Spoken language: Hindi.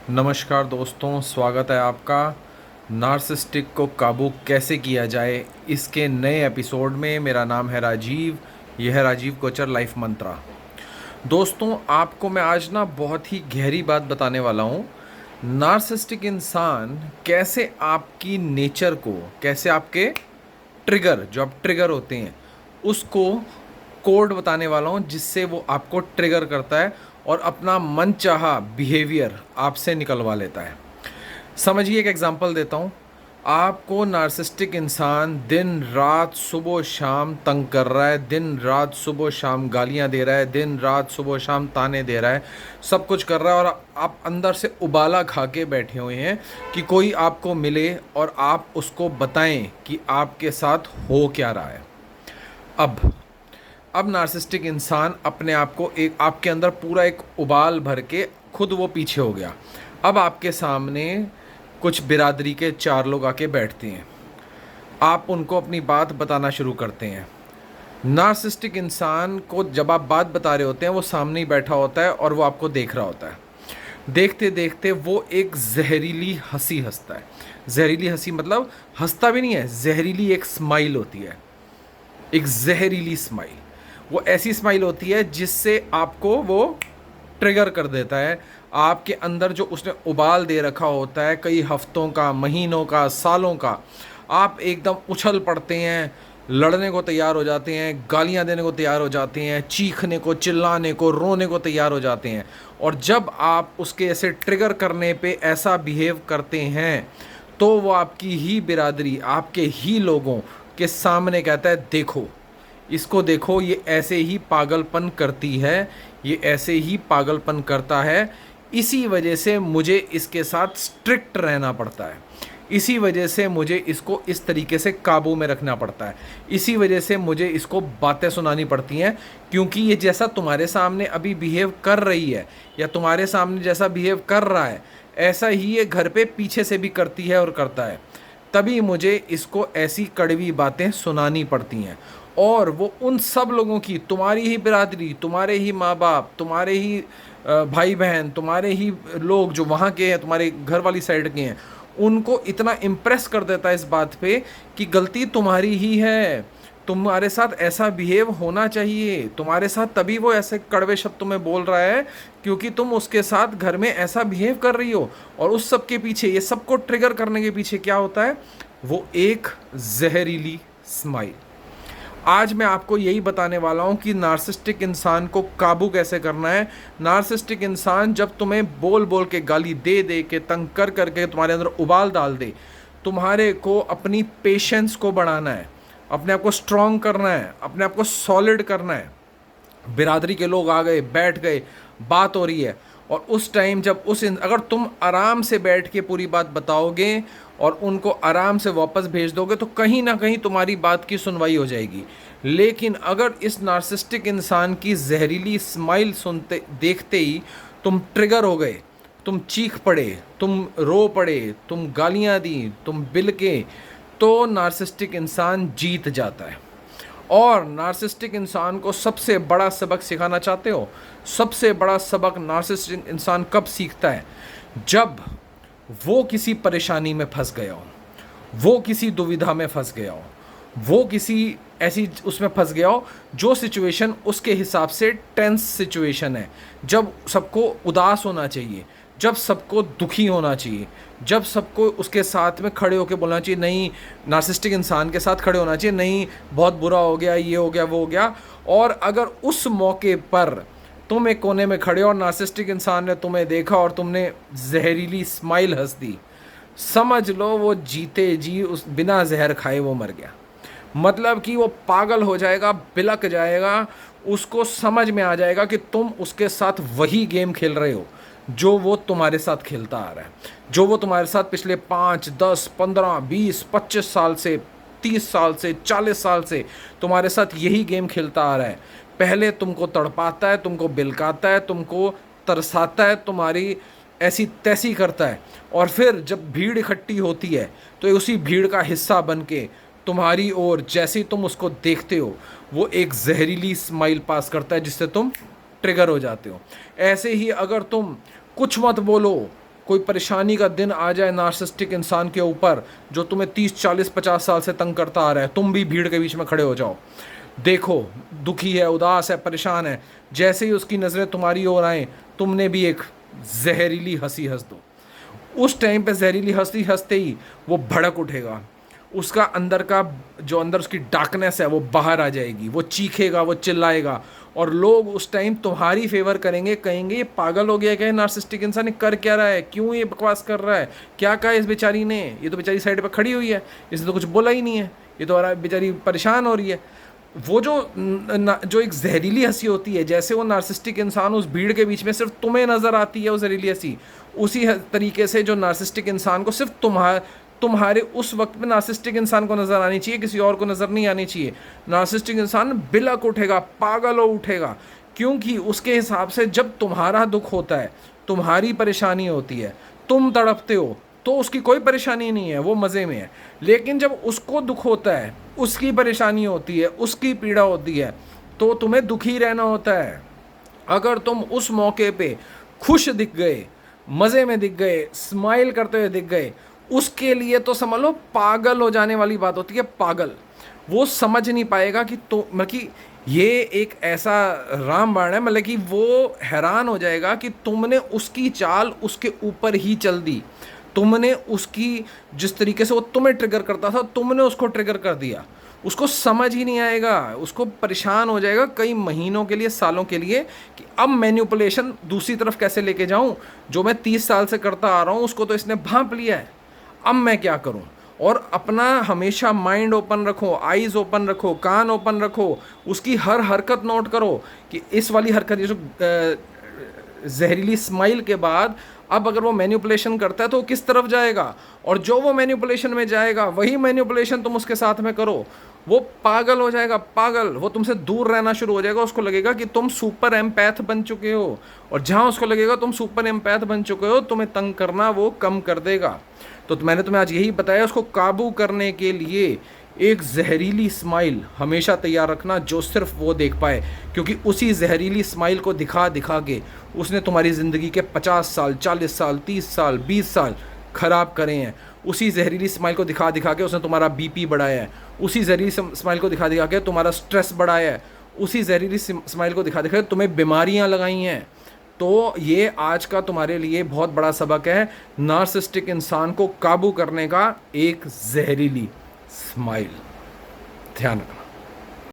नमस्कार दोस्तों, स्वागत है आपका नार्सिसिस्टिक को काबू कैसे किया जाए इसके नए एपिसोड में। मेरा नाम है राजीव। यह है राजीव कोचर लाइफ मंत्रा। दोस्तों, आपको मैं आज ना बहुत ही गहरी बात बताने वाला हूँ। नार्सिसिस्टिक इंसान कैसे आपकी नेचर को, कैसे आपके ट्रिगर, जो आप ट्रिगर होते हैं, उसको कोड बताने वाला हूँ जिससे वो आपको ट्रिगर करता है और अपना मनचाहा बिहेवियर आपसे निकलवा लेता है। समझिए, एक एग्जांपल देता हूँ। आपको नार्सिसिस्टिक इंसान दिन रात सुबह शाम तंग कर रहा है, दिन रात सुबह शाम गालियाँ दे रहा है, दिन रात सुबह शाम ताने दे रहा है, सब कुछ कर रहा है, और आप अंदर से उबाला खा के बैठे हुए हैं कि कोई आपको मिले और आप उसको बताएं कि आपके साथ हो क्या रहा है। अब नार्सिसिस्टिक इंसान अपने आप को, एक आपके अंदर पूरा एक उबाल भर के खुद वो पीछे हो गया। अब आपके सामने कुछ बिरादरी के चार लोग आके बैठते हैं। आप उनको अपनी बात बताना शुरू करते हैं। नार्सिसिस्टिक इंसान को जब आप बात बता रहे होते हैं, वो सामने ही बैठा होता है और वो आपको देख रहा होता है। देखते देखते वो एक जहरीली हंसी हंसता है। जहरीली हंसी मतलब हंसता भी नहीं है, जहरीली एक स्माइल होती है, एक जहरीली स्माइल। वो ऐसी स्माइल होती है जिससे आपको वो ट्रिगर कर देता है। आपके अंदर जो उसने उबाल दे रखा होता है कई हफ्तों का, महीनों का, सालों का, आप एकदम उछल पड़ते हैं, लड़ने को तैयार हो जाते हैं, गालियां देने को तैयार हो जाते हैं, चीखने को, चिल्लाने को, रोने को तैयार हो जाते हैं। और जब आप उसके ऐसे ट्रिगर करने पे ऐसा बिहेव करते हैं तो वो आपकी ही बिरादरी, आपके ही लोगों के सामने कहता है, देखो इसको, देखो ये ऐसे ही पागलपन करती है, ये ऐसे ही पागलपन करता है। इसी वजह से मुझे इसके साथ स्ट्रिक्ट रहना पड़ता है, इसी वजह से मुझे इसको इस तरीके से काबू में रखना पड़ता है, इसी वजह से मुझे इसको बातें सुनानी पड़ती हैं, क्योंकि ये जैसा तुम्हारे सामने अभी बिहेव कर रही है या तुम्हारे सामने जैसा बिहेव कर रहा है, ऐसा ही ये घर पे पीछे से भी करती है और करता है। तभी मुझे इसको ऐसी कड़वी बातें सुनानी पड़ती हैं। और वो उन सब लोगों की, तुम्हारी ही बिरादरी, तुम्हारे ही माँ बाप, तुम्हारे ही भाई बहन, तुम्हारे ही लोग जो वहाँ के हैं, तुम्हारे घर वाली साइड के हैं, उनको इतना इम्प्रेस कर देता है इस बात पे कि गलती तुम्हारी ही है, तुम्हारे साथ ऐसा बिहेव होना चाहिए, तुम्हारे साथ तभी वो ऐसे कड़वे शब्द तुम्हें बोल रहा है क्योंकि तुम उसके साथ घर में ऐसा बिहेव कर रही हो। और उस सब के पीछे, ये सबको ट्रिगर करने के पीछे क्या होता है? वो एक जहरीली स्माइल। आज मैं आपको यही बताने वाला हूँ कि नार्सिसिस्टिक इंसान को काबू कैसे करना है। नार्सिसिस्टिक इंसान जब तुम्हें बोल बोल के, गाली दे दे के, तंग कर करके तुम्हारे अंदर उबाल डाल दे, तुम्हारे को अपनी पेशेंस को बढ़ाना है, अपने आप को स्ट्रॉन्ग करना है, अपने आप को सॉलिड करना है। बिरादरी के लोग आ गए, बैठ गए, बात हो रही है, और उस टाइम जब अगर तुम आराम से बैठ के पूरी बात बताओगे और उनको आराम से वापस भेज दोगे तो कहीं ना कहीं तुम्हारी बात की सुनवाई हो जाएगी। लेकिन अगर इस नार्सिसिस्टिक इंसान की जहरीली स्माइल सुनते देखते ही तुम ट्रिगर हो गए, तुम चीख पड़े, तुम रो पड़े, तुम गालियाँ दी, तुम बिलके, तो नार्सिसिस्टिक इंसान जीत जाता है। और नार्सिसिस्टिक इंसान को सबसे बड़ा सबक सिखाना चाहते हो? सबसे बड़ा सबक नार्सिसिस्टिक इंसान कब सीखता है? जब वो किसी परेशानी में फंस गया हो, वो किसी दुविधा में फंस गया हो, वो किसी ऐसी उसमें फंस गया हो जो सिचुएशन उसके हिसाब से टेंस सिचुएशन है, जब सबको उदास होना चाहिए, जब सबको दुखी होना चाहिए, जब सबको उसके साथ में खड़े होकर बोलना चाहिए, नहीं, नार्सिसिस्टिक इंसान के साथ खड़े होना चाहिए, नहीं बहुत बुरा हो गया, ये हो गया, वो हो गया। और अगर उस मौके पर तुम एक कोने में खड़े हो और नार्सिसिस्टिक इंसान ने तुम्हें देखा और तुमने जहरीली स्माइल हंस दी, समझ लो वो जीते जी उस बिना जहर खाए वो मर गया। मतलब कि वो पागल हो जाएगा, बिलक जाएगा, उसको समझ में आ जाएगा कि तुम उसके साथ वही गेम खेल रहे हो जो वो तुम्हारे साथ खेलता आ रहा है, जो वो तुम्हारे साथ पिछले 5, 10, 15, 20, 25 साल से, 30 साल से, 40 साल से तुम्हारे साथ यही गेम खेलता आ रहा है। पहले तुमको तड़पाता है, तुमको बिलकाता है, तुमको तरसाता है, तुम्हारी ऐसी तैसी करता है, और फिर जब भीड़ इकट्ठी होती है तो उसी भीड़ का हिस्सा बन के तुम्हारी ओर जैसे ही तुम उसको देखते हो वो एक जहरीली स्माइल पास करता है जिससे तुम ट्रिगर हो जाते हो। ऐसे ही अगर तुम कुछ मत बोलो, कोई परेशानी का दिन आ जाए नार्सिसिस्टिक इंसान के ऊपर जो तुम्हें 30 40 50 साल से तंग करता आ रहा है, तुम भी भीड़ के बीच में खड़े हो जाओ, देखो दुखी है, उदास है, परेशान है, जैसे ही उसकी नज़रें तुम्हारी ओर आए तुमने भी एक जहरीली हंसी हंस दो। उस टाइम पे जहरीली हंसी हंसते ही वो भड़क उठेगा, उसका अंदर का जो अंदर उसकी डार्कनेस है वो बाहर आ जाएगी, वो चीखेगा, वो चिल्लाएगा, और लोग उस टाइम तुम्हारी फेवर करेंगे, कहेंगे ये पागल हो गया क्या, नार्सिसिस्टिक इंसान कर क्या रहा है, क्यों ये बकवास कर रहा है, क्या कहा इस बेचारी ने, ये तो बेचारी साइड पर खड़ी हुई है, इसने तो कुछ बोला ही नहीं है, ये तो बेचारी परेशान हो रही है। वो जो एक जहरीली हंसी होती है, जैसे वो नार्सिसिस्टिक इंसान उस भीड़ के बीच में सिर्फ तुम्हें नज़र आती है वो जहरीली हंसी, उसी तरीके से जो नार्सिसिस्टिक इंसान को सिर्फ तुम्हारे उस वक्त में नार्सिसिस्टिक इंसान को नज़र आनी चाहिए, किसी और को नज़र नहीं आनी चाहिए। नार्सिसिस्टिक इंसान बिलक उठेगा, पागल हो उठेगा, क्योंकि उसके हिसाब से जब तुम्हारा दुख होता है, तुम्हारी परेशानी होती है, तुम तड़पते हो, तो उसकी कोई परेशानी नहीं है, वो मज़े में है। लेकिन जब उसको दुख होता है, उसकी परेशानी होती है, उसकी पीड़ा होती है, तो तुम्हें दुखी रहना होता है। अगर तुम उस मौके पे खुश दिख गए, मज़े में दिख गए, स्माइल करते हुए दिख गए, उसके लिए तो समझ लो पागल हो जाने वाली बात होती है। पागल वो समझ नहीं पाएगा कि तो मतलब कि ये एक ऐसा रामबाण है, मतलब कि वो हैरान हो जाएगा कि तुमने उसकी चाल उसके ऊपर ही चल दी, तुमने उसकी जिस तरीके से वो तुम्हें ट्रिगर करता था तुमने उसको ट्रिगर कर दिया। उसको समझ ही नहीं आएगा, उसको परेशान हो जाएगा कई महीनों के लिए, सालों के लिए, कि अब मैनिपुलेशन दूसरी तरफ कैसे लेके जाऊं, जो मैं 30 साल से करता आ रहा हूं उसको तो इसने भांप लिया है, अब मैं क्या करूं। और अपना हमेशा माइंड ओपन रखो, आईज ओपन रखो, कान ओपन रखो, उसकी हर हरकत नोट करो कि इस वाली हरकत, ये जो जहरीली स्माइल के बाद अब अगर वो मैनिपुलेशन करता है तो किस तरफ जाएगा, और जो वो मैनिपुलेशन में जाएगा वही मैनिपुलेशन तुम उसके साथ में करो, वो पागल हो जाएगा, पागल, वो तुमसे दूर रहना शुरू हो जाएगा। उसको लगेगा कि तुम सुपर एम्पैथ बन चुके हो, और जहाँ उसको लगेगा तुम सुपर एम्पैथ बन चुके हो, तुम्हें तंग करना वो कम कर देगा। तो मैंने तुम्हें आज यही बताया, उसको काबू करने के लिए एक जहरीली स्माइल हमेशा तैयार रखना जो सिर्फ वो देख पाए, क्योंकि उसी जहरीली स्माइल को दिखा दिखा के उसने तुम्हारी ज़िंदगी के 50 साल, 40 साल, 30 साल, 20 साल ख़राब करे हैं। उसी जहरीली स्माइल को दिखा दिखा के उसने तुम्हारा बीपी बढ़ाया है, उसी जहरीली स्माइल को दिखा दिखा के तुम्हारा स्ट्रेस बढ़ाया है, उसी जहरीली स्माइल को दिखा दिखा के तुम्हें बीमारियाँ लगाई हैं। तो ये आज का तुम्हारे लिए बहुत बड़ा सबक है, नार्सिसिस्टिक इंसान को काबू करने का एक जहरीली स्माइल। ध्यान रखना।